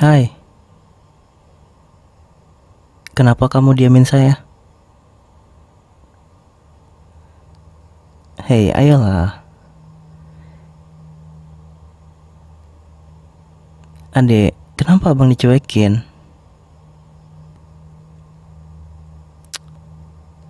Hai, kenapa kamu diamin saya? Hei, ayolah. Adek, kenapa abang dicuekin?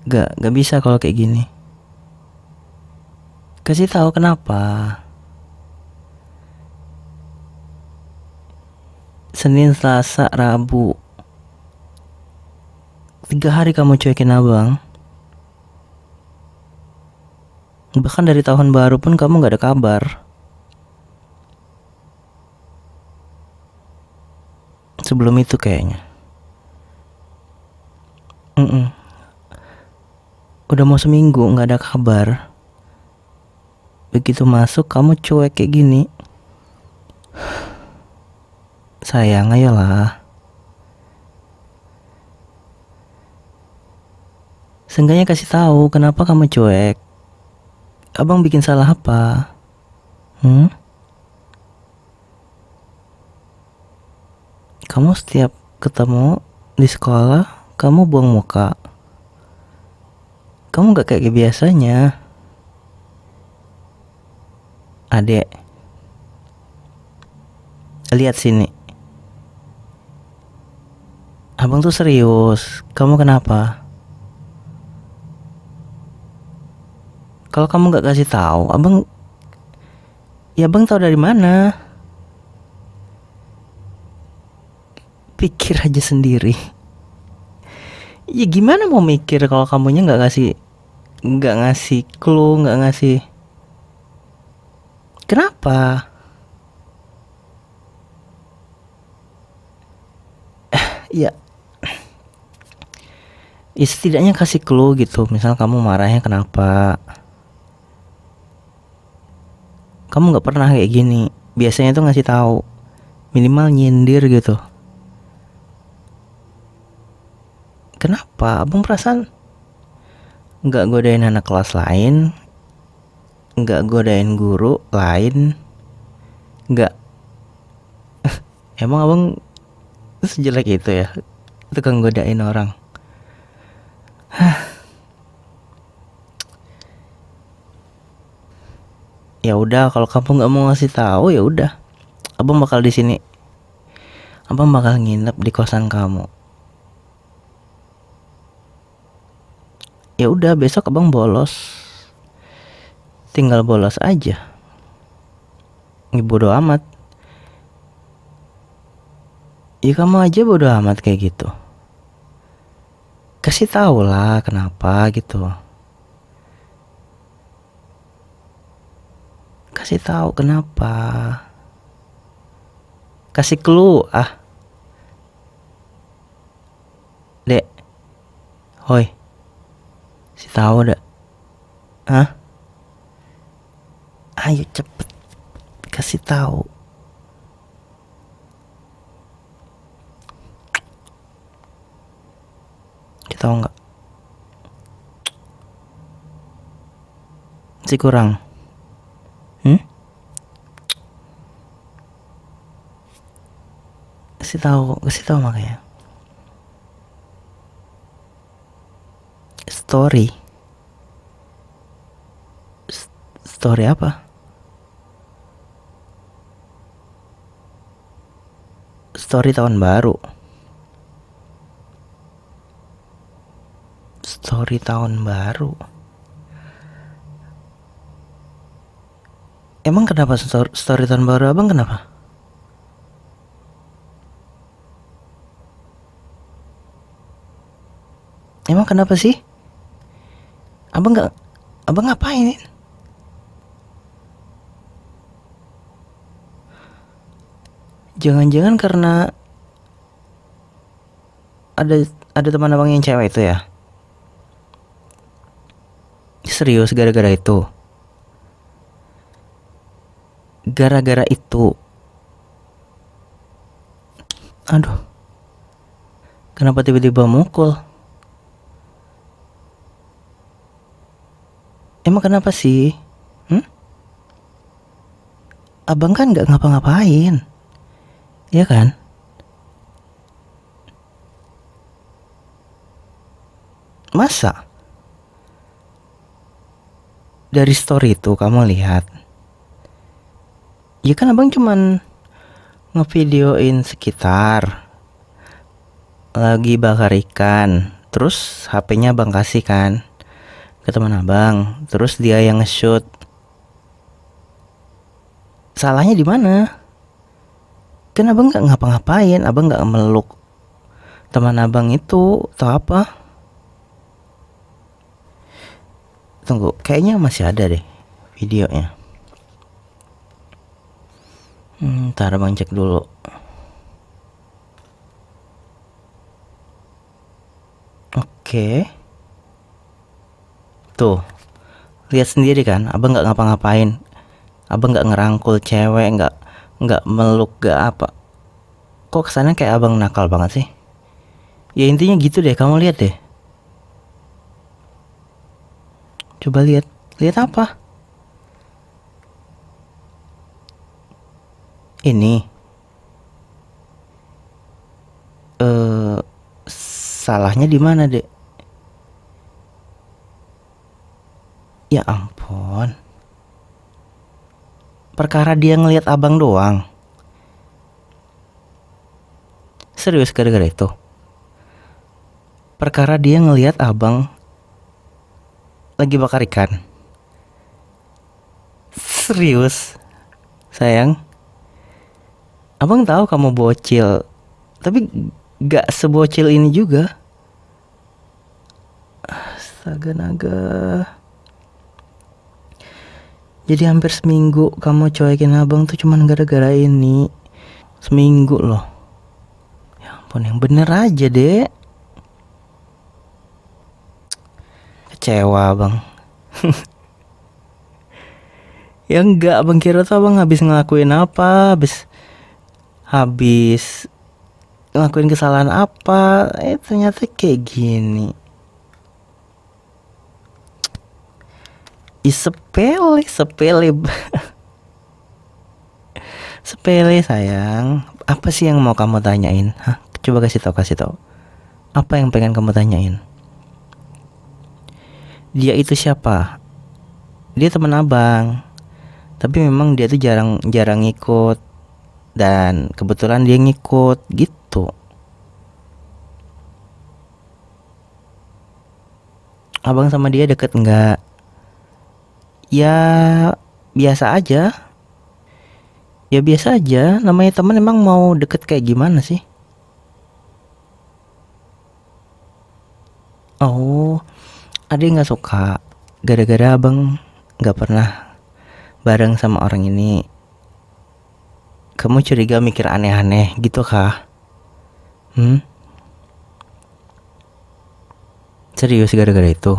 Gak bisa kalau kayak gini. Kasih tahu kenapa. Senin, Selasa, Rabu. 3 hari kamu cuekin abang. Bahkan dari tahun baru pun kamu gak ada kabar. Sebelum itu kayaknya. Udah mau seminggu gak ada kabar. Begitu masuk kamu cuek kayak gini. Sayang, ayolah. Seenggaknya kasih tahu kenapa kamu cuek. Abang bikin salah apa? Kamu setiap ketemu di sekolah, kamu buang muka. Kamu gak kayak biasanya. Adek, lihat sini. Abang tuh serius. Kamu kenapa? Kalau kamu gak kasih tahu, abang tahu dari mana? Pikir aja sendiri. Ya gimana mau mikir kalau kamunya nggak ngasih clue, nggak ngasih. Kenapa? Ya, setidaknya kasih clue gitu. Misal kamu marahnya kenapa? Kamu nggak pernah kayak gini. Biasanya tuh ngasih tahu, minimal nyindir gitu. Kenapa? Abang perasaan nggak godain anak kelas lain, nggak godain guru lain, nggak. Emang abang sejelek itu ya, tukang godain orang. Ya udah, kalau kamu nggak mau ngasih tahu ya udah, abang bakal di sini. Abang bakal nginep di kosan kamu. Ya udah, besok abang bolos. Tinggal bolos aja. Bodo amat. Ya kamu aja bodo amat kayak gitu. Kasih tahu lah kenapa gitu. Kasih tahu kenapa. Kasih clue Dek. Hoi. Kasih tahu dah. Ayo cepet. Kasih tahu. Kita tahu nggak? Masih kurang. Kasih tahu makanya. Story apa? Story tahun baru. Story tahun baru. Emang kenapa story tahun baru abang kenapa? Emang kenapa sih? Abang ngapain? Jangan-jangan karena ada teman abang yang cewek itu ya? Serius gara-gara itu? Gara-gara itu? Aduh. Kenapa tiba-tiba mukul? Emang kenapa sih? Abang kan gak ngapa-ngapain, ya kan? Masa? Dari story itu kamu lihat. Ya kan abang cuman ngevideoin sekitar lagi bakar ikan. Terus HP-nya abang kasih kan ke teman abang. Terus dia yang nge-shoot. Salahnya di mana? Kan abang nggak ngapa-ngapain, abang nggak meluk teman abang itu atau apa? Tunggu, kayaknya masih ada deh videonya. Ntar abang cek dulu. Oke. Tuh, lihat sendiri kan, abang nggak ngapa-ngapain, abang nggak ngerangkul cewek, nggak meluk, nggak apa. Kok kesannya kayak abang nakal banget sih? Ya intinya gitu deh, kamu lihat deh. Coba lihat, lihat apa? Ini salahnya di mana, Dek? Ya ampun. Perkara dia ngelihat abang doang. Serius gara-gara itu? Perkara dia ngelihat abang lagi bakar ikan. Serius? Sayang. Abang tahu kamu bocil, tapi gak sebocil ini juga. Astaga naga. Jadi hampir seminggu kamu cuekin abang tuh cuman gara-gara ini. Seminggu loh. Ya ampun, yang bener aja deh. Kecewa abang. Ya enggak, abang kira tuh abang habis ngelakuin apa, habis ngelakuin kesalahan apa. Ternyata kayak gini. Sepele sepele sayang. Apa sih yang mau kamu tanyain? Hah? Coba kasih tahu. Apa yang pengen kamu tanyain? Dia itu siapa? Dia teman abang. Tapi memang dia tuh jarang ngikut. Dan kebetulan dia ngikut gitu. Abang sama dia deket enggak? Ya biasa aja. Ya biasa aja. Namanya teman, emang mau deket kayak gimana sih? Oh, ada yang gak suka gara-gara abang gak pernah bareng sama orang ini. Kamu curiga mikir aneh-aneh gitu kah? Serius gara-gara itu?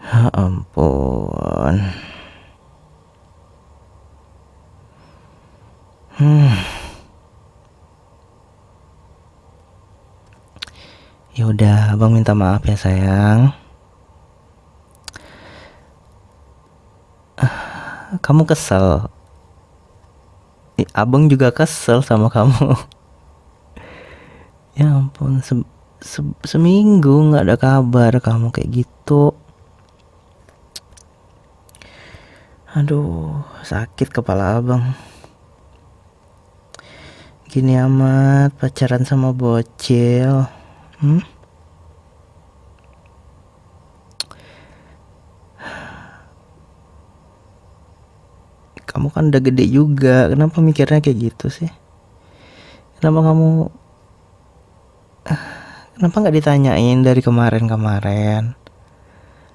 Ya ampun. Ya udah, abang minta maaf ya sayang. Kamu kesel. Abang juga kesel sama kamu. Ya ampun, seminggu nggak ada kabar kamu kayak gitu. Aduh, sakit kepala abang. Gini amat pacaran sama bocil. Kamu kan udah gede juga, kenapa mikirnya kayak gitu sih? Kenapa nggak ditanyain dari kemarin?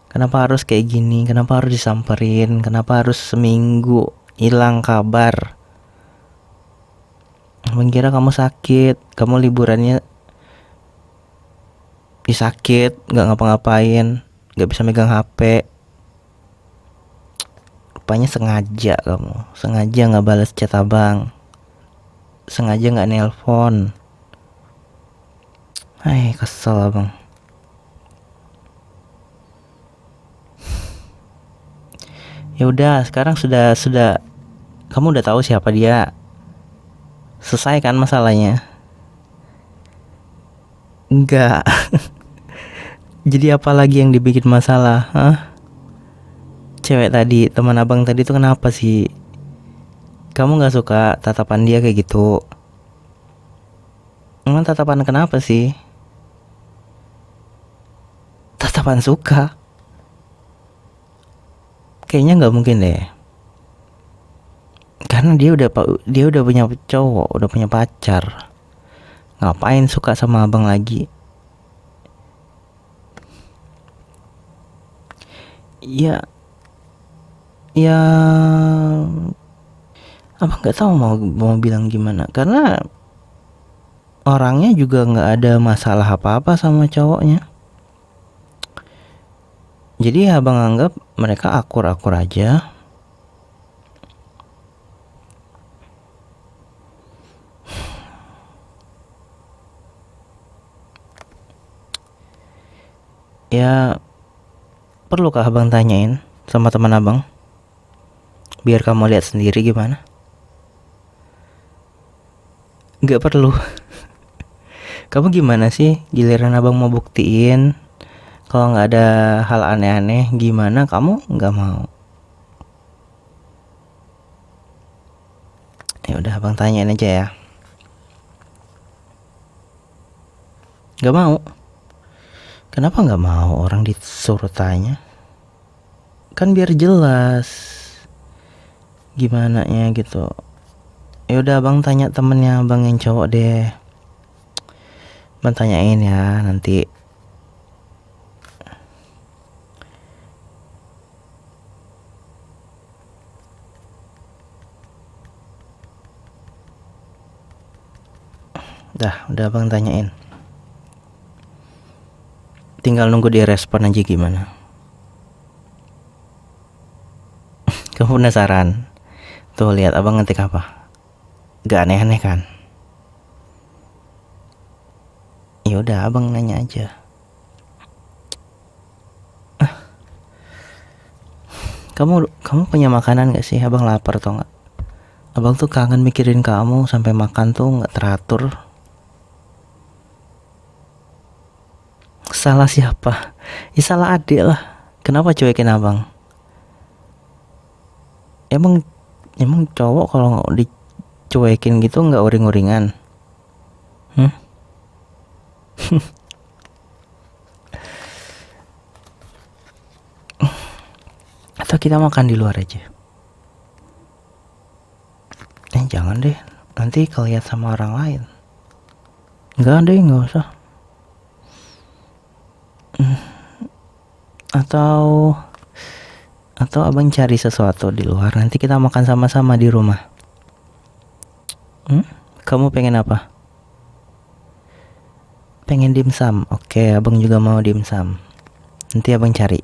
Kenapa harus kayak gini? Kenapa harus disamperin? Kenapa harus seminggu hilang kabar? Mengira kamu sakit, kamu liburannya sakit, nggak ngapa-ngapain, nggak bisa megang HP. Rupanya sengaja kamu, sengaja nggak balas chat abang, sengaja nggak nelpon. Kesel abang. Ya udah, sekarang sudah kamu udah tahu siapa dia. Selesai kan masalahnya? Enggak. Jadi apa lagi yang dibikin masalah? Hah? Cewek tadi, teman abang tadi tuh kenapa sih? Kamu nggak suka tatapan dia kayak gitu? Emang tatapan kenapa sih? Tatapan suka? Kayaknya nggak mungkin deh. Karena dia udah punya cowok, udah punya pacar. Ngapain suka sama abang lagi? Ya, ya, abang nggak tahu mau bilang gimana. Karena orangnya juga nggak ada masalah apa-apa sama cowoknya. Jadi abang anggap mereka akur-akur aja. Ya, perlukah abang tanyain sama teman abang? Biar kamu lihat sendiri gimana? Nggak perlu. Kamu gimana sih? Giliran abang mau buktiin kalau nggak ada hal aneh-aneh, gimana kamu nggak mau? Ya udah abang tanyain aja ya. Nggak mau? Kenapa nggak mau orang disuruh tanya? Kan biar jelas gimana ya gitu. Ya udah abang tanya temennya abang yang cowok deh. Abang tanyain ya nanti. Udah abang tanyain. Tinggal nunggu dia respon aja gimana. Kamu penasaran? Tuh lihat abang ngetik apa? Gak aneh-aneh kan? Ya udah abang nanya aja. Kamu punya makanan gak sih? Abang lapar tau gak? Abang tuh kangen mikirin kamu sampai makan tuh gak teratur. Salah siapa? Ya salah adik lah. Kenapa cuekin abang? Emang cowok kalau dicuekin gitu nggak uring-uringan? Atau kita makan di luar aja? Jangan deh, nanti kelihatan sama orang lain. Nggak deh, nggak usah. Atau abang cari sesuatu di luar, nanti kita makan sama-sama di rumah. Kamu pengen apa? Pengen dimsum? Oke, abang juga mau dimsum. Nanti abang cari.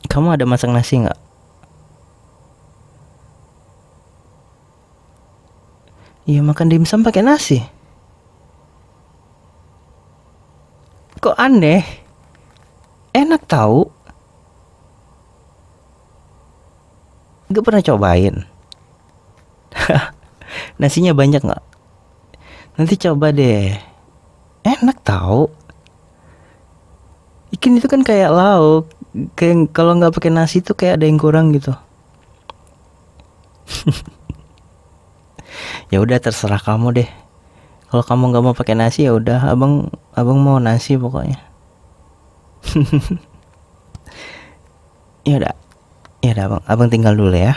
Kamu ada masak nasi nggak? Iya, makan dimsum pakai nasi. Kok aneh? Enak tahu. Gak pernah cobain. Nasinya banyak nggak? Nanti coba deh. Enak tahu. Ikan itu kan kayak lauk. Kayak kalau nggak pakai nasi tuh kayak ada yang kurang gitu. Ya udah terserah kamu deh. Kalau kamu nggak mau pakai nasi ya udah, abang mau nasi pokoknya. Ya udah. Ya udah abang tinggal dulu ya.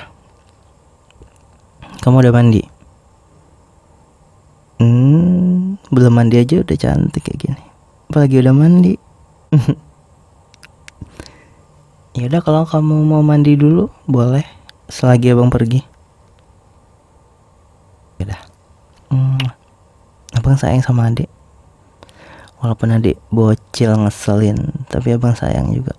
Kamu udah mandi? Belum mandi aja udah cantik kayak gini. Apalagi udah mandi. Ya udah kalau kamu mau mandi dulu boleh selagi abang pergi. Ya udah. Abang sayang sama adik. Walaupun adik bocil ngeselin, tapi abang sayang juga.